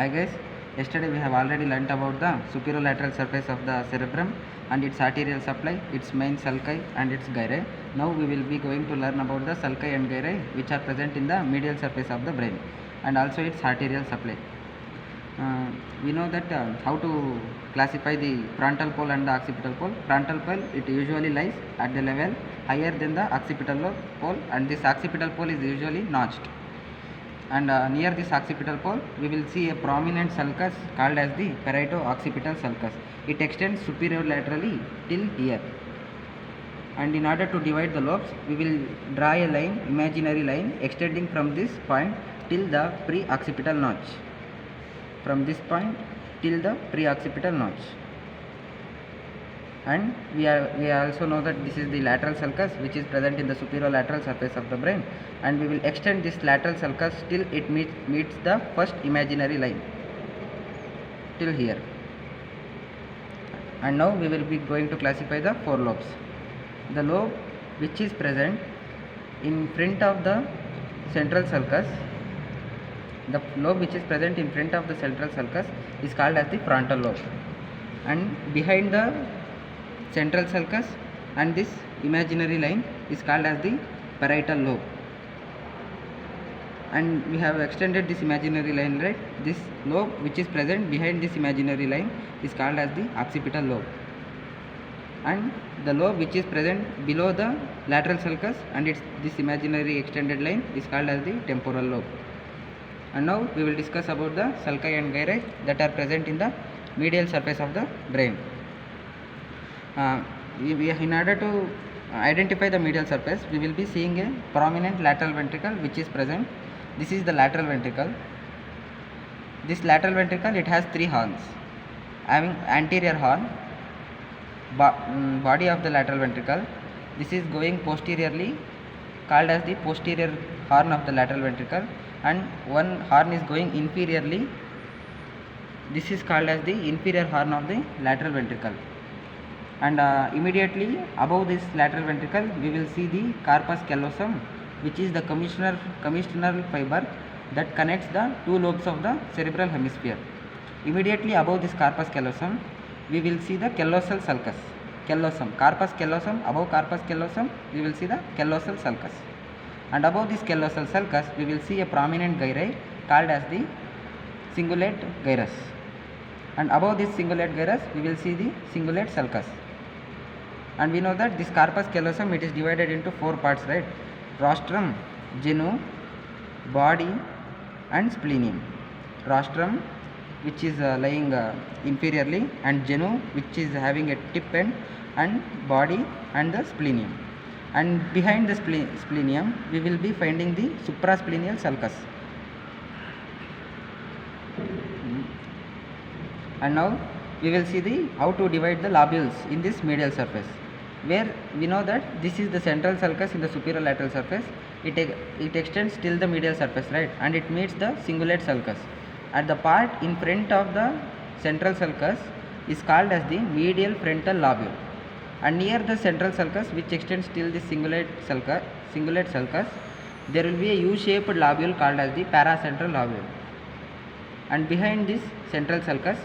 Hi guys, yesterday we have already learnt about the superolateral surface of the cerebrum and its arterial supply, its main sulci and its gyri. Now we will be going to learn about the sulci and gyri which are present in the medial surface of the brain and also its arterial supply. We know that how to classify the frontal pole and the occipital pole. Frontal pole, it usually lies at the level higher than the occipital pole, and this occipital pole is usually notched. And near this occipital pole we will see a prominent sulcus called as the parieto-occipital sulcus. It extends superiorlaterally till here, and in order to divide the lobes we will draw a line, imaginary line, extending from this point till the pre-occipital notch, from this point till the pre-occipital notch. And we also know that this is the lateral sulcus which is present in the superolateral surface of the brain, and we will extend this lateral sulcus till it meets the first imaginary line till here. And now we will be going to classify the four lobes. The lobe which is present in front of the central sulcus, the lobe which is present in front of the central sulcus is called as the frontal lobe, and behind the central sulcus and this imaginary line is called as the parietal lobe. And we have extended this imaginary line, right? This lobe which is present behind this imaginary line is called as the occipital lobe, and the lobe which is present below the lateral sulcus and this imaginary extended line is called as the temporal lobe. And now we will discuss about the sulci and gyri that are present in the medial surface of the brain. In order to identify the medial surface, we will be seeing a prominent lateral ventricle which is present. This is the lateral ventricle. This lateral ventricle, it has three horns, having anterior horn, body of the lateral ventricle. This is going posteriorly, called as the posterior horn of the lateral ventricle, and one horn is going inferiorly. This is called as the inferior horn of the lateral ventricle. And immediately above this lateral ventricle we will see the corpus callosum, which is the commissural fiber that connects the two lobes of the cerebral hemisphere. Immediately above this corpus callosum we will see the callosal sulcus. Corpus callosum, above corpus callosum we will see the callosal sulcus, and above this callosal sulcus we will see a prominent gyri called as the cingulate gyrus, and above this cingulate gyrus we will see the cingulate sulcus. And we know that this corpus callosum, it is divided into four parts, right? Rostrum, genu, body and splenium. Rostrum, which is lying inferiorly, and genu, which is having a tip end, and body and the splenium. And behind the splenium we will be finding the suprasplenial sulcus. And now we will see how to divide the lobules in this medial surface, where we know that this is the central sulcus in the superolateral surface. It extends till the medial surface, right, and it meets the cingulate sulcus. At the part in front of the central sulcus is called as the medial frontal lobule, and near the central sulcus, which extends till the cingulate sulcus, there will be a U-shaped lobule called as the paracentral lobule. And behind this central sulcus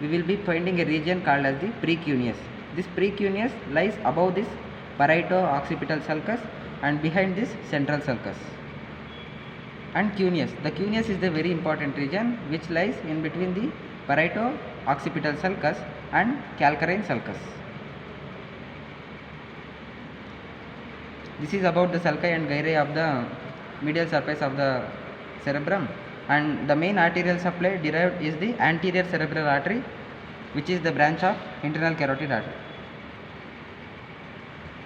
we will be finding a region called as the precuneus. This precuneus lies above this parieto-occipital sulcus and behind this central sulcus. And cuneus, the cuneus is the very important region which lies in between the parieto-occipital sulcus and calcarine sulcus. This is about the sulci and gyri of the medial surface of the cerebrum. And the main arterial supply derived is the anterior cerebral artery, which is the branch of internal carotid artery.